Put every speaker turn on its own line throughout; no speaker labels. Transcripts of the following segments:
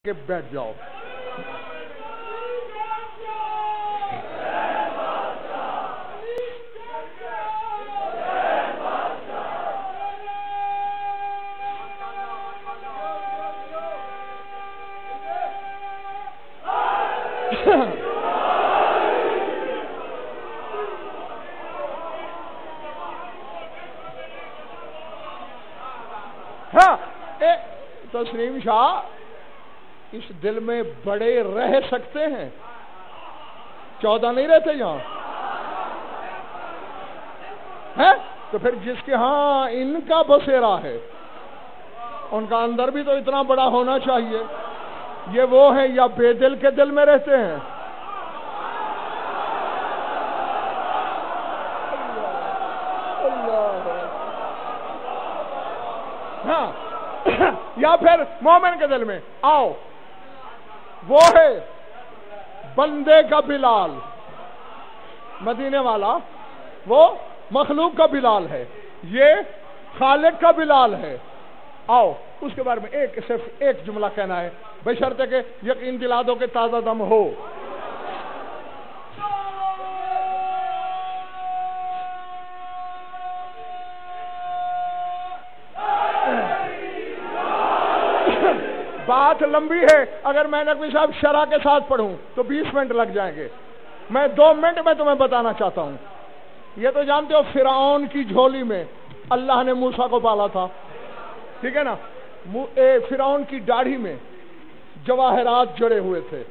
کہ بیٹھ جاؤ. ہاں تسلیم شاہ اس دل میں بڑے رہ سکتے ہیں، 14 نہیں رہتے یہاں ہے؟ تو پھر جس کے ہاں ان کا بسیرا ہے ان کا اندر بھی تو اتنا بڑا ہونا چاہیے. یہ وہ ہیں یا بے دل کے دل میں رہتے ہیں؟ ہاں یا پھر مومن کے دل میں. آؤ وہ ہے بندے کا بلال، مدینے والا وہ مخلوق کا بلال ہے، یہ خالق کا بلال ہے. آؤ اس کے بارے میں صرف ایک جملہ کہنا ہے، بشرطے کہ یقین دلا دو کہ تازہ دم ہو. بات لمبی ہے، اگر میں نقوی صاحب شرح کے ساتھ پڑھوں تو 20 منٹ لگ جائیں گے. میں 2 منٹ میں تمہیں بتانا چاہتا ہوں. یہ تو جانتے ہو فرعون کی جھولی میں اللہ نے موسیٰ کو پالا تھا، ٹھیک ہے نا؟ فرعون کی داڑھی میں جواہرات جڑے ہوئے تھے.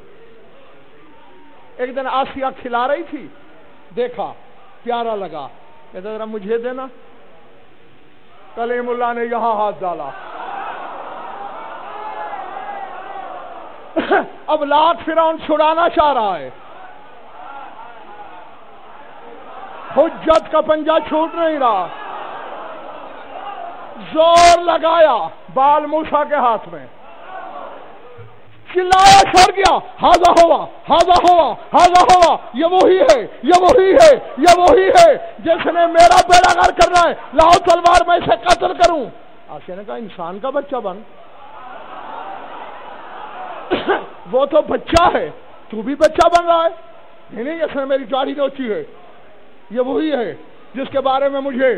ایک دن آسیہ کھلا رہی تھی، دیکھا پیارا لگا، کہتا ذرا مجھے دینا. کلیم اللہ نے یہاں ہاتھ ڈالا. اب لاکھ فرعون چھڑانا چاہ رہا ہے، حجت کا پنجہ چھوٹ نہیں رہا. زور لگایا بال موسیٰ کے ہاتھ میں، چلایا چھوڑ گیا، ہاذا ہوا ہاذا ہوا ہاذا ہوا. یہ وہی ہے، یہ وہی ہے، یہ وہی ہے جس نے میرا بیڑا غرق کرنا ہے. لاؤ تلوار میں اسے قتل کروں. آسیہ نے کہا انسان کا بچہ بن. وہ تو بچہ ہے، تو بھی بچہ بن رہا ہے. نہیں اس نے میری داڑھی نوچی ہے، یہ وہی ہے جس کے بارے میں مجھے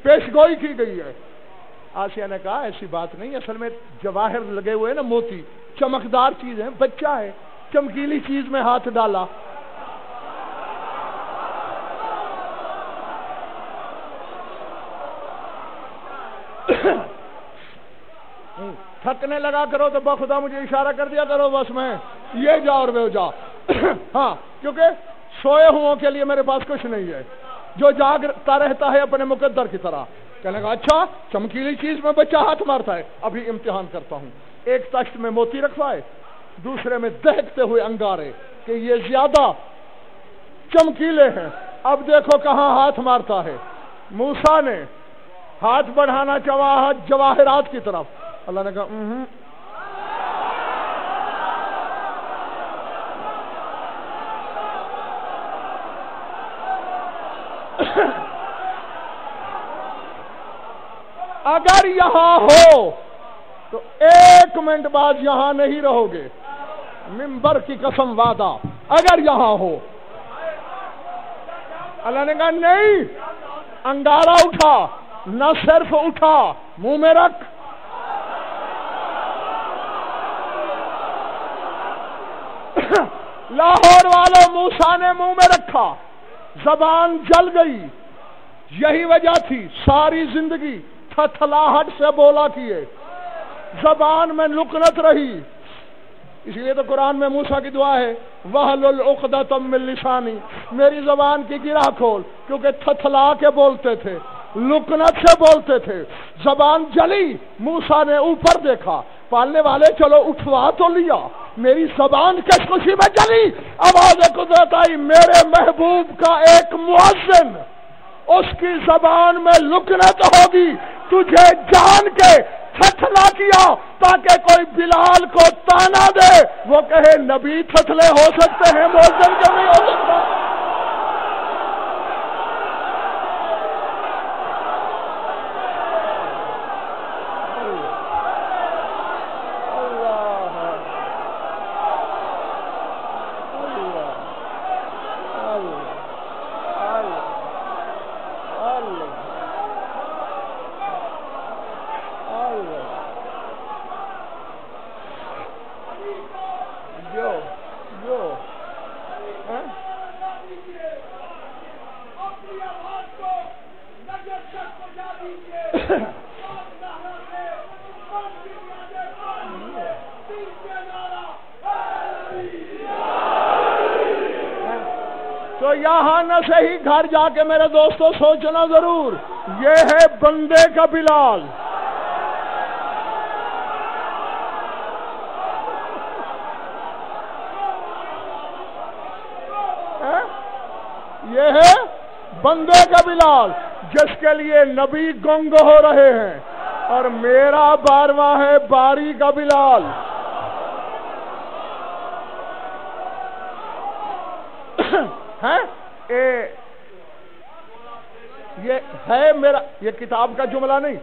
پیش گوئی کی گئی ہے. آسیہ نے کہا ایسی بات نہیں، اصل میں جواہر لگے ہوئے نا، موتی چمکدار چیز ہے، بچہ ہے، چمکیلی چیز میں ہاتھ ڈالا. تھکنے لگا کرو تو بخدا مجھے اشارہ کر دیا کرو، بس میں یہ جا اور وہ جا. ہاں کیونکہ سوئے ہوں کے لیے میرے پاس کچھ نہیں ہے، جو جاگتا رہتا ہے اپنے مقدر کی طرح. کہنے لگا اچھا چمکیلی چیز میں بچہ ہاتھ مارتا ہے، ابھی امتحان کرتا ہوں. ایک تخت میں موتی رکھوائے، دوسرے میں دہکتے ہوئے انگارے کہ یہ زیادہ چمکیلے ہیں، اب دیکھو کہاں ہاتھ مارتا ہے. موسیٰ نے ہاتھ بڑھانا چاہا جواہرات کی طرف. اللہ نے کہا اگر یہاں ہو تو 1 منٹ بعد یہاں نہیں رہو گے، منبر کی قسم وعدہ. اگر یہاں ہو. اللہ نے کہا نہیں. انگارہ اٹھا، نہ صرف اٹھا، منہ میں رکھ. لاہور والوں موسیٰ نے منہ میں رکھا، زبان جل گئی. یہی وجہ تھی ساری زندگی تھتھلاہٹ سے بولا کیے، زبان میں لکنت رہی. اس لیے تو قرآن میں موسیٰ کی دعا ہے وَحْلُلْ عُقْدَةً مِّن لِّسَانِي، میری زبان کی گرہ کھول. کیونکہ تھتھلا کے بولتے تھے، لکنت سے بولتے تھے، زبان جلی. موسیٰ نے اوپر دیکھا، پالنے والے چلو اٹھوا تو لیا، میری زبان کس خوشی میں جلی. آواز قدرت آئی، میرے محبوب کا ایک مؤذن، اس کی زبان میں لکنت ہوگی. تجھے جان کے تھتھلا کیا تاکہ کوئی بلال کو تانا دے، وہ کہے نبی تھتھلے ہو سکتے ہیں، مؤذن کیوں نہیں ہو سکتا. تو یہاں نہ صحیح گھر جا کے میرے دوستوں سوچنا ضرور، یہ ہے بندے کا بلال۔ یہ ہے بندے کا بلال جس کے لیے نبی گنگ ہو رہے ہیں، اور میرا 12واں ہے باری کا بلال۔ یہ ہے میرا، یہ کتاب کا جملہ نہیں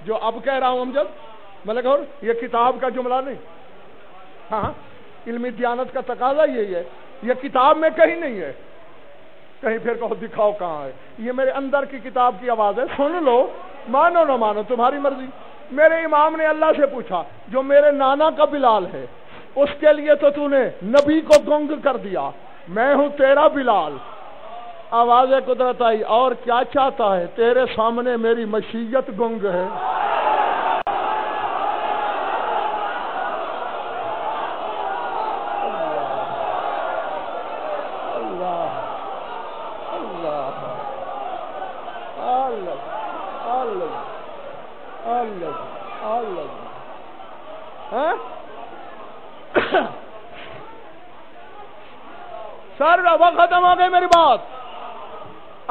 جو اب کہہ رہا ہوں امجد ملک اور، یہ کتاب کا جملہ نہیں۔ ہاں علمی دیانت کا تقاضا یہی ہے، یہ کتاب میں کہیں نہیں ہے، کہیں پھر کہو دکھاؤ کہاں ہے، یہ میرے اندر کی کتاب کی آواز ہے، سن لو، مانو نہ مانو تمہاری مرضی۔ میرے امام نے اللہ سے پوچھا، جو میرے نانا کا بلال ہے اس کے لیے تو نے نبی کو گنگ کر دیا، میں ہوں تیرا بلال۔ آواز قدرت آئی، اور کیا چاہتا ہے، تیرے سامنے میری مشیت گنگ ہے۔ سر وہ ختم ہو گئی میری بات۔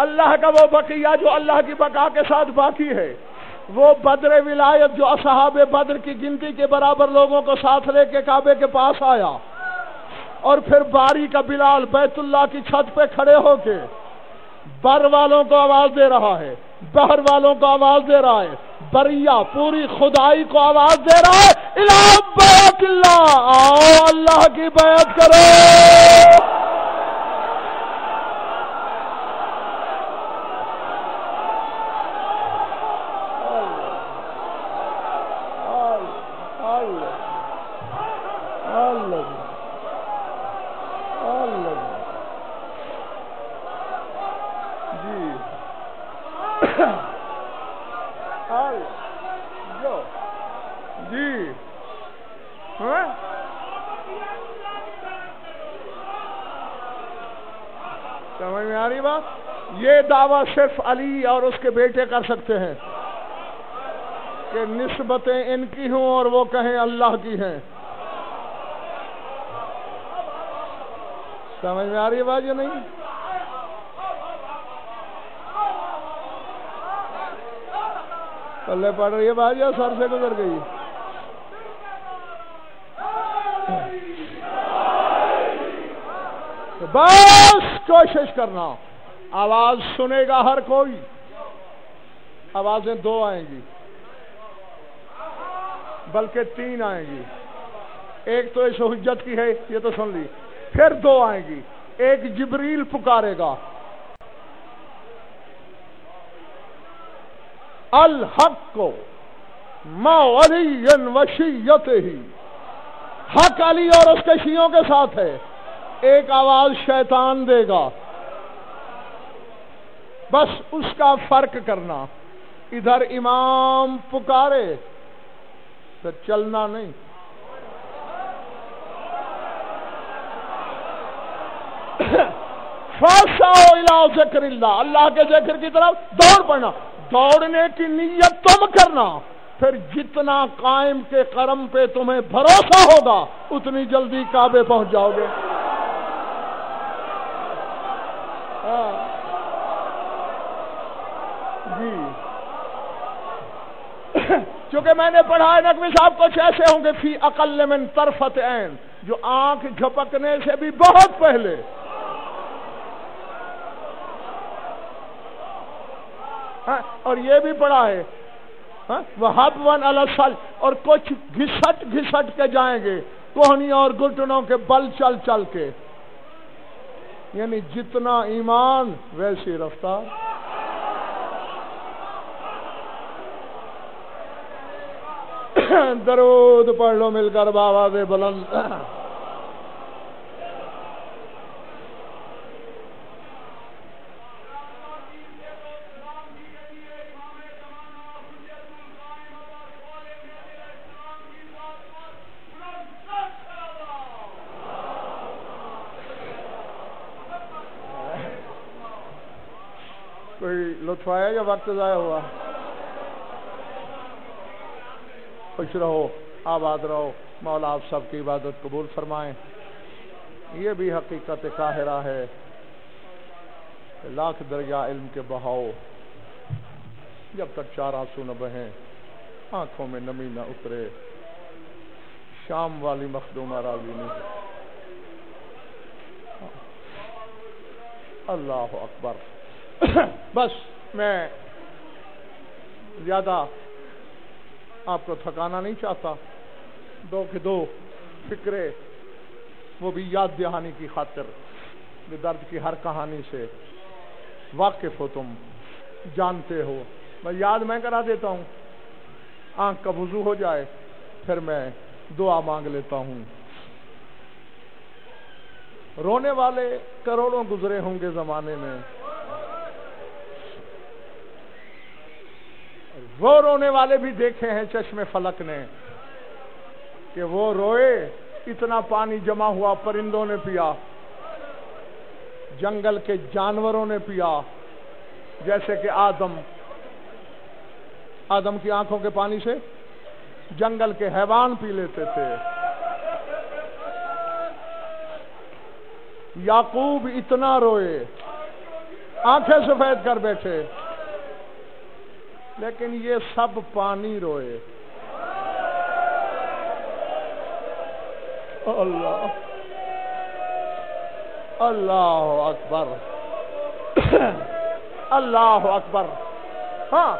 اللہ کا وہ بقیہ جو اللہ کی بقا کے ساتھ باقی ہے، وہ بدر ولایت جو اصحاب بدر کی گنتی کے برابر لوگوں کو ساتھ لے کے کعبے کے پاس آیا، اور پھر باری کا بلال بیت اللہ کی چھت پہ کھڑے ہو کے بر والوں کو آواز دے رہا ہے، بحر والوں کو آواز دے رہا ہے، بریہ پوری خدائی کو آواز دے رہا ہے، الہ بیت اللہ، آؤ اللہ کی بیعت کرو۔ سمجھ میں آ رہی بات؟ یہ دعویٰ صرف علی اور اس کے بیٹے کر سکتے ہیں کہ نسبتیں ان کی ہوں اور وہ کہیں اللہ کی ہیں۔ سمجھ میں آ رہی بات یا نہیں؟ پلے پڑ رہی ہے بات یا سر سے گزر گئی؟ بس کوشش کرنا، آواز سنے گا ہر کوئی، آوازیں 2 آئیں گی بلکہ 3 آئیں گی، ایک تو اس حجت کی ہے یہ تو سن لی، پھر 2 آئیں گی، ایک جبریل پکارے گا، الحق ما علی وشیتہ، حق علی اور اس کے شیعوں کے ساتھ ہے، ایک آواز شیطان دے گا، بس اس کا فرق کرنا، ادھر امام پکارے تو چلنا نہیں، فَاسْعَوْا إِلَىٰ ذِكْرِ اللَّهِ، اللہ کے ذکر کی طرف دوڑ پڑنا، دوڑنے کی نیت تم کرنا، پھر جتنا قائم کے کرم پہ تمہیں بھروسہ ہوگا اتنی جلدی کعبے پہنچ جاؤ گے۔ جی چونکہ میں نے پڑھا ہے نقوی صاحب کچھ ایسے ہوں گے فی اقل من طرفت عین، جو آنکھ جھپکنے سے بھی بہت پہلے، اور یہ بھی پڑھا ہے وَحَبْوًا عَلَى الصَّلْبِ، اور کچھ گھسٹ گھسٹ کے جائیں گے کوہنیوں اور گھٹنوں کے بل چل چل کے، یعنی جتنا ایمان ویسی رفتار۔ درود پڑھ لو مل کر بابا دے بلند۔ کوئی لطف آیا یا وقت ضائع ہوا؟ خوش رہو، آباد رہو، مولا آپ سب کی عبادت قبول فرمائیں۔ یہ بھی حقیقت قاہرہ ہے، لاکھ دریا علم کے بہاؤ، جب تک چار آنسو نہ بہیں آنکھوں میں نمی نہ اترے، شام والی مخدومہ راضی نہیں۔ اللہ اکبر۔ بس میں زیادہ آپ کو تھکانا نہیں چاہتا، دو کے دو فکرے وہ بھی یاد دہانی کی خاطر، جو درد کی ہر کہانی سے واقف ہو، تم جانتے ہو، میں یاد میں کرا دیتا ہوں۔ آنکھ کا وضو ہو جائے پھر میں دعا مانگ لیتا ہوں۔ رونے والے کروڑوں گزرے ہوں گے زمانے میں، وہ رونے والے بھی دیکھے ہیں چشم فلک نے کہ وہ روئے، اتنا پانی جمع ہوا پرندوں نے پیا، جنگل کے جانوروں نے پیا، جیسے کہ آدم کی آنکھوں کے پانی سے جنگل کے حیوان پی لیتے تھے، یعقوب اتنا روئے، آنکھیں سفید کر بیٹھے، لیکن یہ سب پانی روئے۔ اللہ اللہ اکبر، اللہ اکبر۔ ہاں،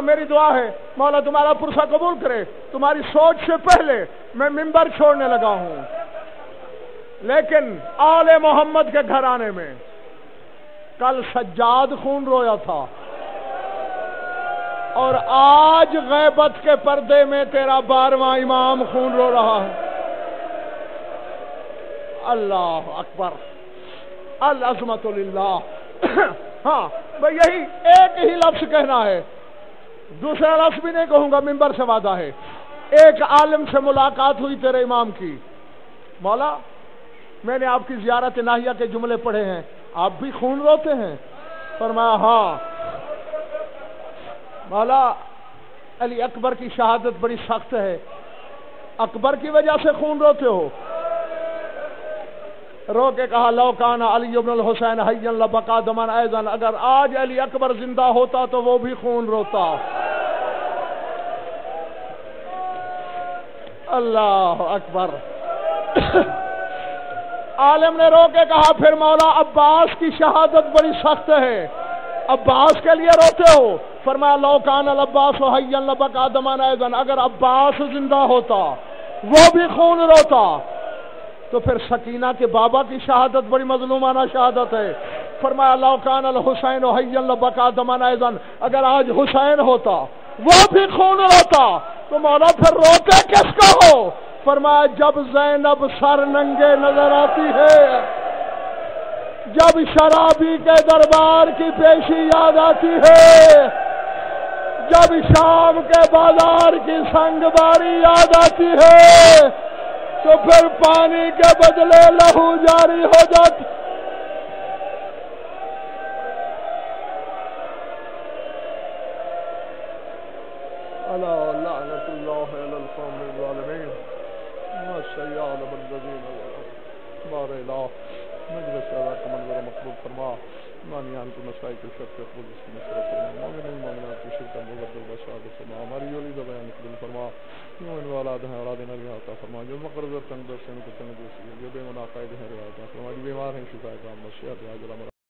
میری دعا ہے مولا تمہارا پرسہ قبول کرے۔ تمہاری سوچ سے پہلے میں منبر چھوڑنے لگا ہوں، لیکن آل محمد کے گھرانے میں کل سجاد خون رویا تھا، اور آج غیبت کے پردے میں تیرا 12واں امام خون رو رہا ہے۔ اللہ اکبر، العظمت للہ۔ ہاں، میں یہی ایک ہی لفظ کہنا ہے، دوسرا لفظ بھی نہیں کہوں گا، منبر سے وعدہ ہے۔ ایک عالم سے ملاقات ہوئی تیرے امام کی، مولا میں نے آپ کی زیارت ناہیہ کے جملے پڑھے ہیں، آپ بھی خون روتے ہیں؟ فرمایا ہاں مولا، علی اکبر کی شہادت بڑی سخت ہے، اکبر کی وجہ سے خون روتے ہو؟ رو کے کہا لو کان علی ابن الحسین حیا لبقا دما ایضا، اگر آج علی اکبر زندہ ہوتا تو وہ بھی خون روتا۔ اللہ اکبر۔ عالم نے رو کے کہا پھر مولا عباس کی شہادت بڑی سخت ہے، عباس کے لیے روتے ہو؟ فرمایا لو کان العباس حیا لبقا دما ایضا، اگر عباس زندہ ہوتا وہ بھی خون روتا۔ تو پھر سکینہ کے بابا کی شہادت بڑی مظلومانہ شہادت ہے، فرمایا لو کان الحسین حیا لبقا دما ایضا، اگر آج حسین ہوتا وہ بھی خون روتا۔ تو مولا پھر روتے کس کو ہو؟ فرمایا جب زینب سر ننگے نظر آتی ہے، جب شرابی کے دربار کی پیشی یاد آتی ہے، جب شام کے بازار کی سنگ باری یاد آتی ہے، تو پھر پانی کے بدلے لہو جاری ہو جاتا۔ الا لعنت اللہ علی القوم الظالمین والسیئات بالذین بار الہ مجلس کا منظر مقبول فرما، مانیان کو مسائل کے شرط قبول کی نصرت فرما، مومنین مومنات کی شرک مبدل بشہادت فرما، ہماری یولی بیان قبول فرما، مومن والاد ہیں اولادنا رعایت فرما، جو مقرض تنگ دست ہیں ان کو تنگ دست، جو بے منافع ہیں رعایت فرما، جو بیمار ہیں شفا کام صحت عاجلہ